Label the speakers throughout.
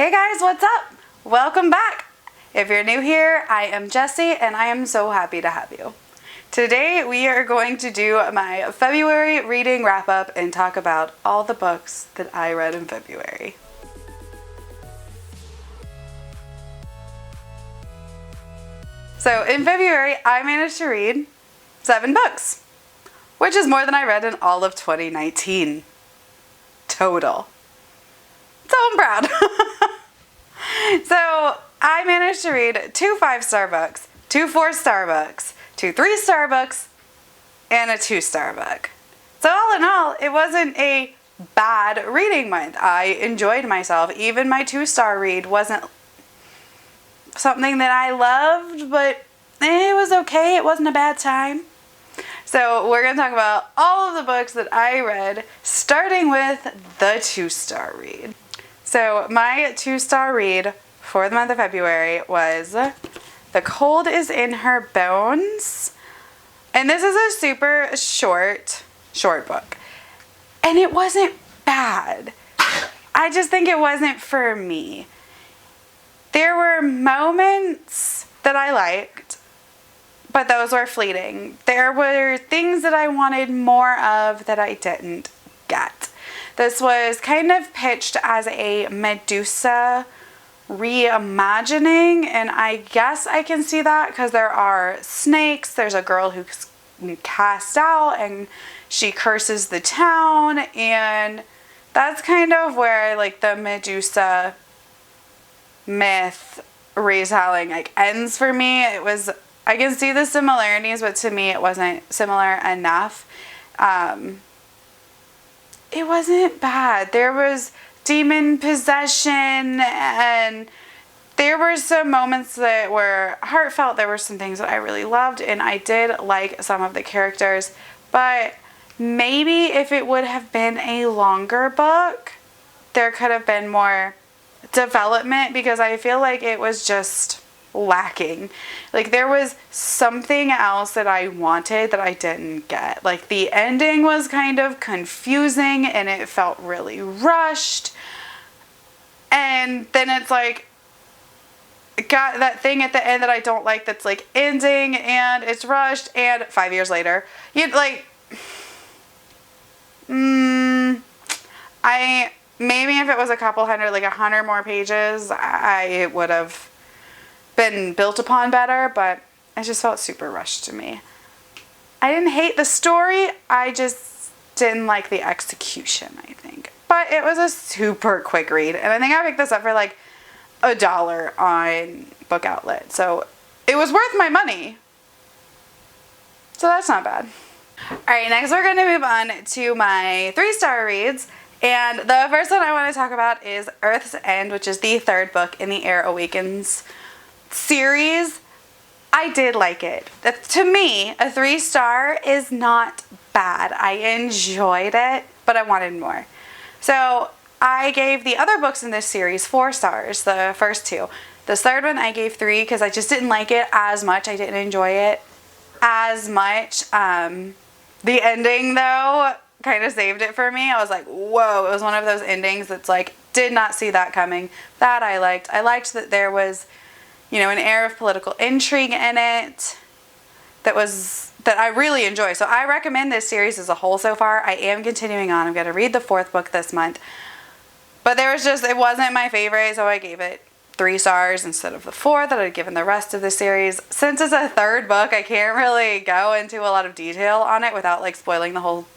Speaker 1: Hey guys, what's up? Welcome back. If you're new here, I am Jessie and I am so happy to have you. Today we are going to do my February reading wrap up and talk about all the books that I read in February. So in February, I managed to read 7 books, which is more than I read in all of 2019. Total. So I'm proud. So I managed to read 2 5-star books, 2 4-star books, 2 3-star books, and a 2-star book. So all in all, it wasn't a bad reading month. I enjoyed myself. Even my 2-star read wasn't something that I loved, but it was okay. It wasn't a bad time. So we're going to talk about all of the books that I read, starting with the 2-star read. So my 2-star read for the month of February was The Cold is in Her Bones. And this is a super short book. And it wasn't bad. I just think it wasn't for me. There were moments that I liked, but those were fleeting. There were things that I wanted more of that I didn't get. This was kind of pitched as a Medusa reimagining, and I guess I can see that because there are snakes. There's a girl who's cast out and she curses the town, and that's kind of where like the Medusa myth retelling ends for me. I can see the similarities, but to me it wasn't similar enough. It wasn't bad. There was demon possession and there were some moments that were heartfelt. There were some things that I really loved and I did like some of the characters, but maybe if it would have been a longer book, there could have been more development, because I feel like it was just lacking. Like there was something else that I wanted that I didn't get. Like the ending was kind of confusing and it felt really rushed. And then it's like got that thing at the end that I don't like, that's like ending and it's rushed, and 5 years later you like maybe if it was a couple hundred, like 100 more pages, it would have been built upon better, but it just felt super rushed to me. I didn't hate the story, I just didn't like the execution, I think. But it was a super quick read, and I think I picked this up for like $1 on Book Outlet, so it was worth my money. So that's not bad. Alright, next we're going to move on to my 3-star reads. And the first one I want to talk about is Earth's End, which is the 3rd book in the Air Awakens series. I did like it. To me, a 3-star is not bad. I enjoyed it, but I wanted more. So I gave the other books in this series 4 stars, the first 2. The 3rd one I gave 3 because I just didn't like it as much. I didn't enjoy it as much. The ending, though, kind of saved it for me. I was like, whoa, it was one of those endings that's like, did not see that coming. That I liked. I liked that there was, an air of political intrigue in it that I really enjoy. So I recommend this series as a whole so far. I am continuing on. I'm going to read the 4th book this month. But it wasn't my favorite, so I gave it 3 stars instead of the 4 that I'd given the rest of the series. Since it's a 3rd book, I can't really go into a lot of detail on it without like spoiling the whole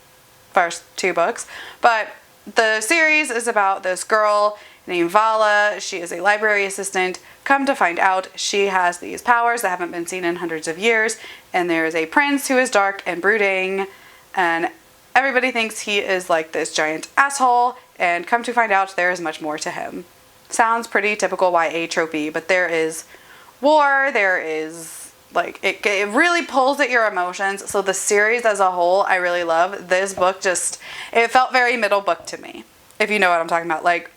Speaker 1: first 2 books. But the series is about this girl named Vala. She is a library assistant. Come to find out, she has these powers that haven't been seen in hundreds of years, and there is a prince who is dark and brooding, and everybody thinks he is like this giant asshole, and come to find out there is much more to him. Sounds pretty typical YA tropey, but there is war, there is like it really pulls at your emotions. So the series as a whole I really love. This book it felt very middle book to me, if you know what I'm talking about. Like,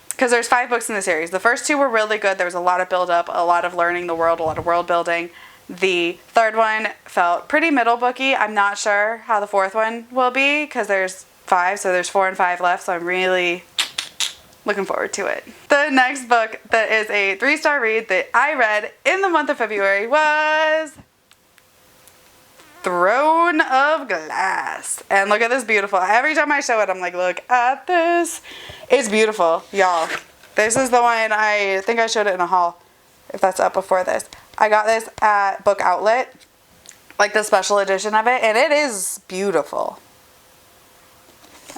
Speaker 1: because there's 5 books in the series. The first 2 were really good. There was a lot of build up, a lot of learning the world, a lot of world building. The 3rd one felt pretty middle booky. I'm not sure how the 4th one will be because there's 5, so there's 4 and 5 left. So I'm really looking forward to it. The next book that is a 3-star read that I read in the month of February was Throne of Glass. And look at this beautiful. Every time I show it, I'm like, look at this. It's beautiful, y'all. This is the one, I think I showed it in a haul, if that's up before this. I got this at Book Outlet, like the special edition of it, and it is beautiful.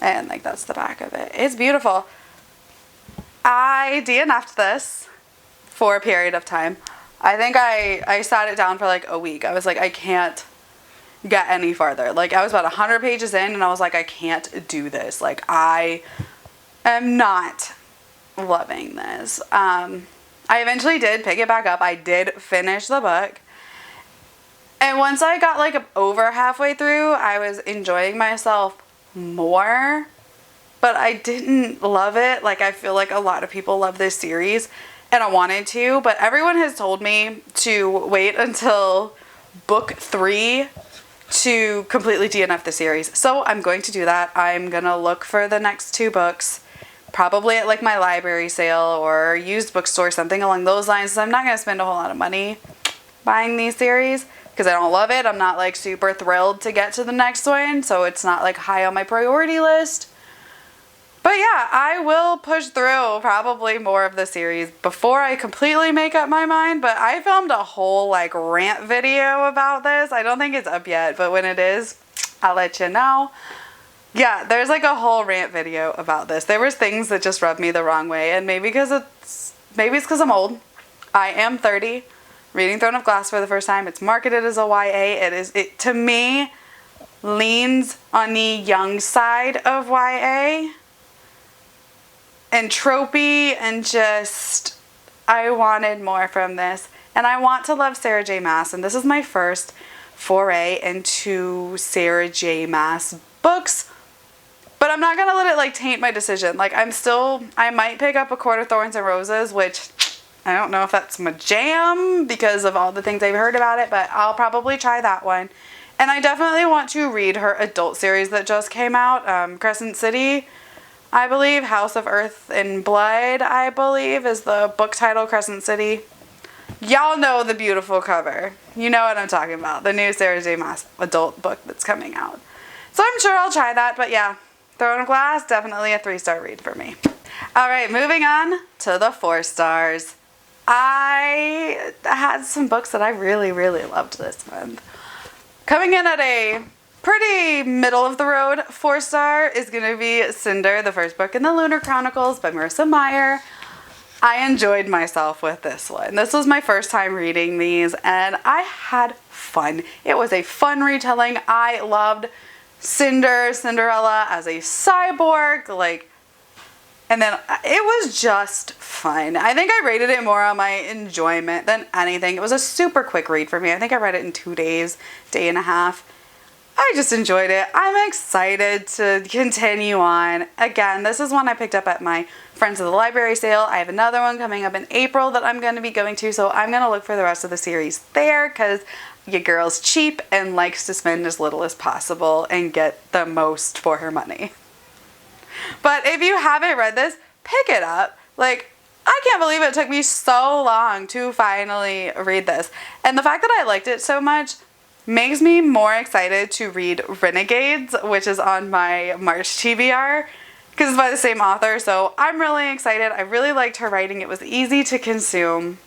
Speaker 1: And like that's the back of it. It's beautiful. I DNF'd this for a period of time. I think I sat it down for like a week. I was like, I can't get any farther. Like I was about 100 pages in and I was like, I can't do this. Like I am not loving this. I eventually did pick it back up. I did finish the book. And once I got like over halfway through, I was enjoying myself more, but I didn't love it. Like I feel like a lot of people love this series and I wanted to, but everyone has told me to wait until book 3 to completely DNF the series. So I'm going to do that. I'm gonna look for the next 2 books, probably at like my library sale or used bookstore, something along those lines. So I'm not gonna spend a whole lot of money buying these series because I don't love it. I'm not like super thrilled to get to the next one, so it's not like high on my priority list. But yeah, I will push through probably more of the series before I completely make up my mind. But I filmed a whole like rant video about this. I don't think it's up yet, but when it is, I'll let you know. Yeah, there's like a whole rant video about this. There was things that just rubbed me the wrong way, and maybe it's because I'm old. I am 30. Reading Throne of Glass for the first time. It's marketed as a YA. It to me leans on the young side of YA and tropey, and just I wanted more from this. And I want to love Sarah J. Maas, and this is my first foray into Sarah J. Maas books. But I'm not gonna let it like taint my decision. Like I might pick up A Court of Thorns and Roses, which I don't know if that's my jam because of all the things I've heard about it, but I'll probably try that one. And I definitely want to read her adult series that just came out. Crescent City, I believe. House of Earth and Blood, I believe, is the book title. Crescent City. Y'all know the beautiful cover. You know what I'm talking about. The new Sarah J. Maas adult book that's coming out. So I'm sure I'll try that, but yeah. Throne of Glass, definitely a 3-star read for me. Alright, moving on to the 4 stars. I had some books that I really, really loved this month. Coming in at a pretty middle of the road 4-star is going to be Cinder, the first book in the Lunar Chronicles by Marissa Meyer. I enjoyed myself with this one. This was my first time reading these and I had fun. It was a fun retelling. I loved Cinderella as a cyborg, and then it was just fun. I think I rated it more on my enjoyment than anything. It was a super quick read for me. I think I read it in 2 days, day and a half. I just enjoyed it. I'm excited to continue on. Again, this is one I picked up at my Friends of the Library sale. I have another one coming up in April that I'm going to be going to, so I'm going to look for the rest of the series there because your girl's cheap and likes to spend as little as possible and get the most for her money. But if you haven't read this, pick it up. Like, I can't believe it took me so long to finally read this. And the fact that I liked it so much makes me more excited to read Renegades, which is on my March TBR, because it's by the same author. So I'm really excited. I really liked her writing. It was easy to consume.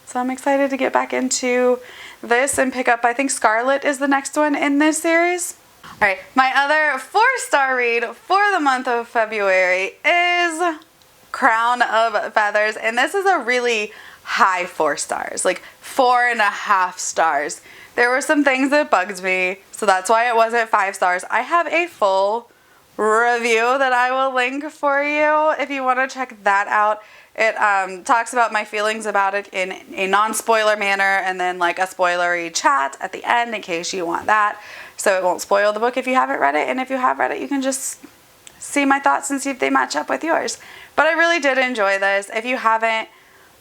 Speaker 1: So I'm excited to get back into this and pick up, I think Scarlet is the next one in this series. Alright, my other 4-star read for the month of February is Crown of Feathers, and this is a really high 4 stars, like 4.5 stars. There were some things that bugged me, so that's why it wasn't 5 stars. I have a full review that I will link for you if you want to check that out. It talks about my feelings about it in a non-spoiler manner and then like a spoilery chat at the end in case you want that. So it won't spoil the book if you haven't read it, and if you have read it, you can just see my thoughts and see if they match up with yours. But I really did enjoy this. If you haven't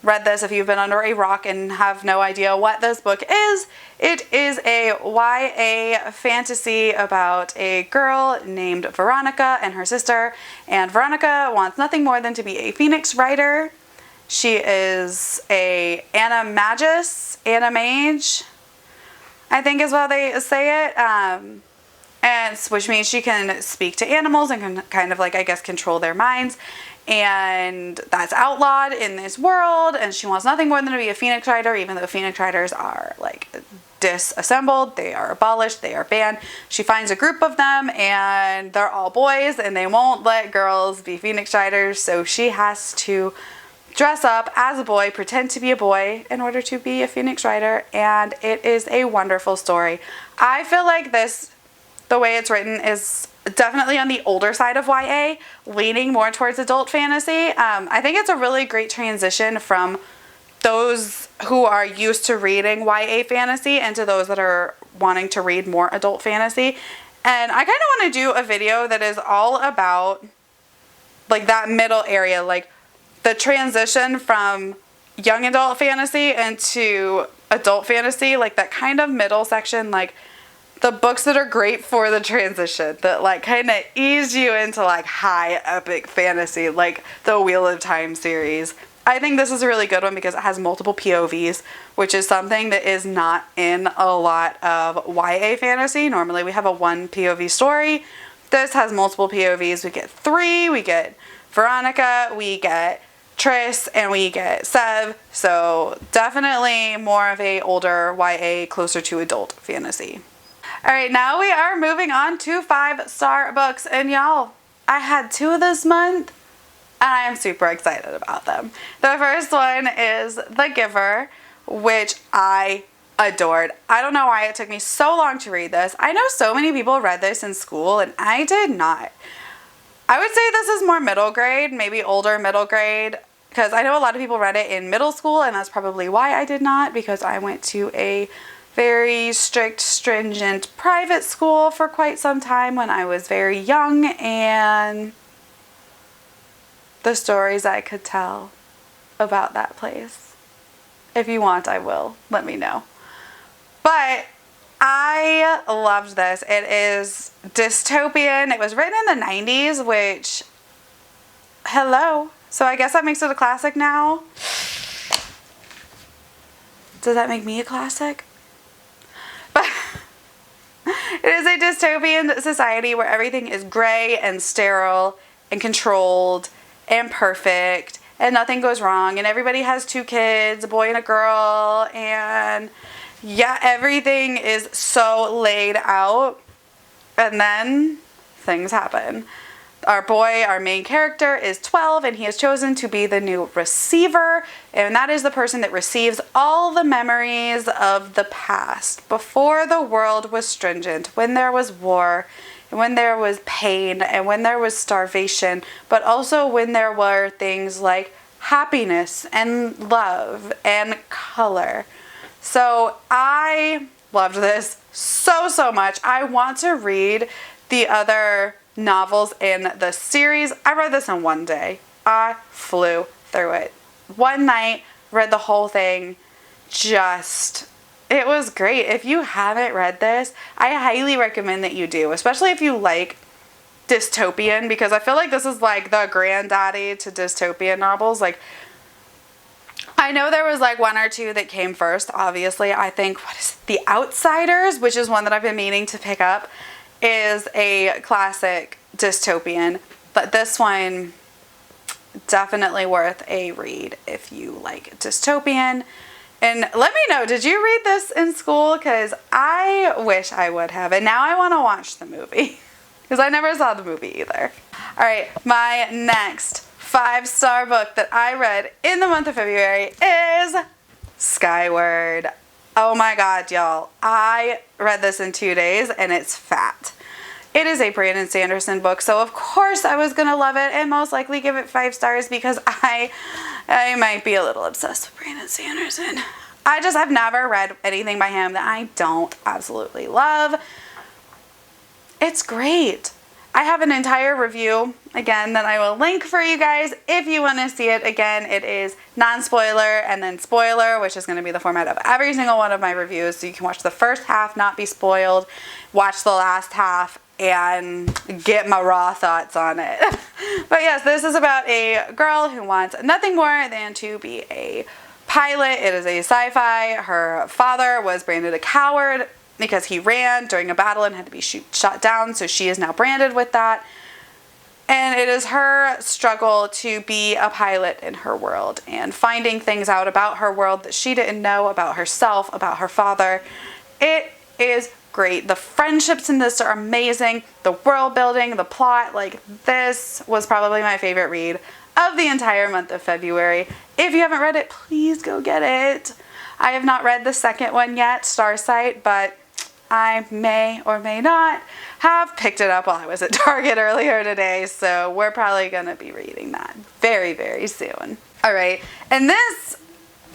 Speaker 1: read this, if you've been under a rock and have no idea what this book is, it is a YA fantasy about a girl named Veronica and her sister, and Veronica wants nothing more than to be a Phoenix Writer. She is a animagus, animage, I think is how they say it, and which means she can speak to animals and can kind of like, I guess, control their minds. And that's outlawed in this world, and she wants nothing more than to be a Phoenix Writer, even though Phoenix Writers are like disassembled, they are abolished, they are banned. She finds a group of them and they're all boys and they won't let girls be Phoenix Writers, so she has to dress up as a boy, pretend to be a boy in order to be a Phoenix Writer, and it is a wonderful story. I feel like this, the way it's written, is definitely on the older side of YA, leaning more towards adult fantasy. I think it's a really great transition from those who are used to reading YA fantasy into those that are wanting to read more adult fantasy. And I kind of want to do a video that is all about like that middle area, like the transition from young adult fantasy into adult fantasy, like that kind of middle section, like the books that are great for the transition, that like kind of ease you into like high epic fantasy, like the Wheel of Time series. I think this is a really good one because it has multiple POVs, which is something that is not in a lot of YA fantasy. Normally we have a one POV story. This has multiple POVs. We get 3, we get Veronica, we get Triss, and we get Sev. So definitely more of a older YA, closer to adult fantasy. Alright, now we are moving on to 5-star books, and y'all, I had 2 this month, and I am super excited about them. The first one is The Giver, which I adored. I don't know why it took me so long to read this. I know so many people read this in school, and I did not. I would say this is more middle grade, maybe older middle grade, because I know a lot of people read it in middle school, and that's probably why I did not, because I went to a very strict, stringent private school for quite some time when I was very young, and the stories I could tell about that place. If you want, I will. Let me know. But I loved this. It is dystopian. It was written in the 90s, which, hello. So I guess that makes it a classic now. Does that make me a classic? It is a dystopian society where everything is gray and sterile and controlled and perfect and nothing goes wrong, and everybody has 2 kids, a boy and a girl, and yeah, everything is so laid out, and then things happen. Our boy, our main character, is 12, and he has chosen to be the new receiver, and that is the person that receives all the memories of the past, before the world was stringent, when there was war, and when there was pain, and when there was starvation, but also when there were things like happiness and love and color. So I loved this so much. I want to read the other novels in the series. I read this in one day. I flew through it. One night, read the whole thing. It was great. If you haven't read this, I highly recommend that you do, especially if you like dystopian, because I feel like this is like the granddaddy to dystopian novels. Like, I know there was like 1 or 2 that came first, obviously. I think, what is it? The Outsiders, which is one that I've been meaning to pick up, is a classic dystopian, but this one definitely worth a read if you like dystopian. And let me know, did you read this in school? Because I wish I would have, and now I want to watch the movie because I never saw the movie either. Alright, my next 5-star book that I read in the month of February is Skyward. Oh my god, y'all. I read this in 2 days and it's fat. It is a Brandon Sanderson book, so of course I was going to love it and most likely give it 5 stars because I might be a little obsessed with Brandon Sanderson. I've never read anything by him that I don't absolutely love. It's great. I have an entire review, again, that I will link for you guys if you want to see it. Again, it is non-spoiler and then spoiler, which is going to be the format of every single one of my reviews. So you can watch the first half, not be spoiled, watch the last half, and get my raw thoughts on it. But yes, this is about a girl who wants nothing more than to be a pilot. It is a sci-fi. Her father was branded a coward because he ran during a battle and had to be shot down, so she is now branded with that. And it is her struggle to be a pilot in her world and finding things out about her world that she didn't know, about herself, about her father. It is great. The friendships in this are amazing. The world building, the plot, like, this was probably my favorite read of the entire month of February. If you haven't read it, please go get it. I have not read the second one yet, Starsight, but I may or may not have picked it up while I was at Target earlier today, so we're probably going to be reading that very, very soon. All right, and this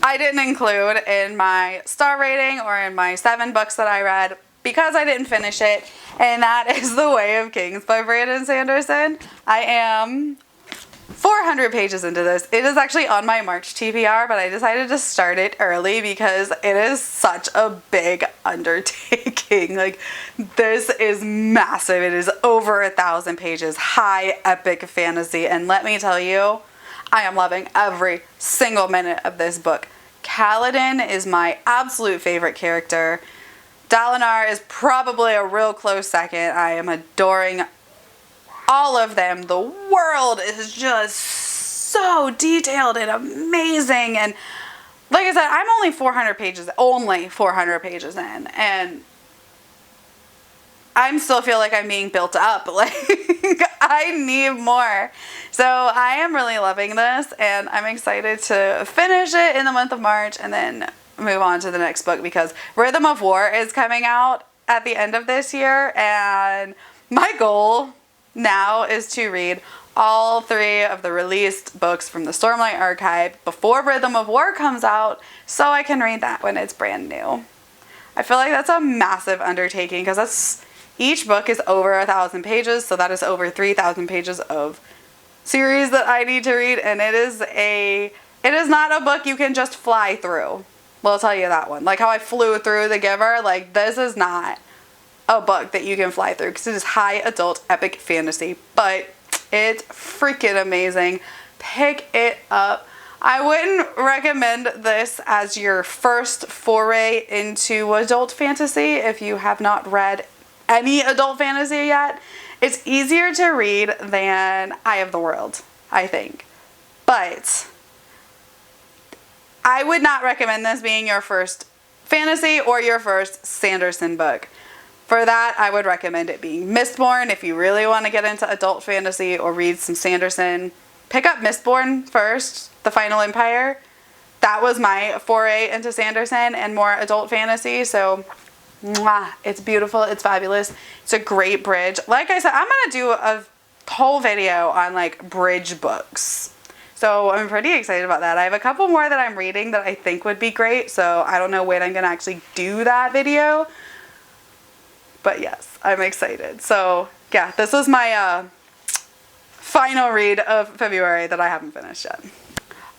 Speaker 1: I didn't include in my star rating or in my 7 books that I read because I didn't finish it, and that is The Way of Kings by Brandon Sanderson. I am 400 pages into this. It is actually on my March TBR, but I decided to start it early because it is such a big undertaking. Like, this is massive. It is over 1,000 pages, high epic fantasy, and let me tell you, I am loving every single minute of this book. Kaladin is my absolute favorite character. Dalinar is probably a real close second. I am adoring all of them. The world is just so detailed and amazing, and like I said, I'm only 400 pages in, and I still feel like I'm being built up. Like, I need more. So I am really loving this, and I'm excited to finish it in the month of March and then move on to the next book, because Rhythm of War is coming out at the end of this year, and my goal now is to read all 3 of the released books from the Stormlight Archive before Rhythm of War comes out, so I can read that when it's brand new. I feel like that's a massive undertaking because each book is over 1,000 pages, so that is over 3,000 pages of series that I need to read, and it is not a book you can just fly through. Well, I'll tell you that one. Like how I flew through The Giver, like, this is not a book that you can fly through because it is high adult epic fantasy, but it's freaking amazing. Pick it up. I wouldn't recommend this as your first foray into adult fantasy if you have not read any adult fantasy yet. It's easier to read than Eye of the World, I think, but I would not recommend this being your first fantasy or your first Sanderson book. For that, I would recommend it being Mistborn. If you really want to get into adult fantasy or read some Sanderson, pick up Mistborn first, The Final Empire. That was my foray into Sanderson and more adult fantasy, so mwah, it's beautiful, it's fabulous, it's a great bridge. Like I said, I'm going to do a whole video on, like, bridge books. So I'm pretty excited about that. I have a couple more that I'm reading that I think would be great, so I don't know when I'm going to actually do that video. But yes, I'm excited. So yeah, this was my final read of February that I haven't finished yet.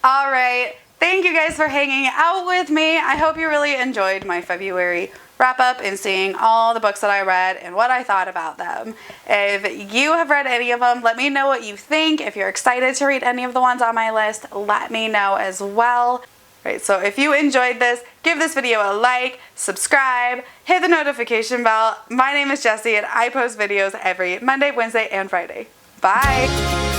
Speaker 1: All right, thank you guys for hanging out with me. I hope you really enjoyed my February wrap up and seeing all the books that I read and what I thought about them. If you have read any of them, let me know what you think. If you're excited to read any of the ones on my list, let me know as well. Right, so if you enjoyed this, give this video a like, subscribe, hit the notification bell. My name is Jessie, and I post videos every Monday, Wednesday, and Friday. Bye!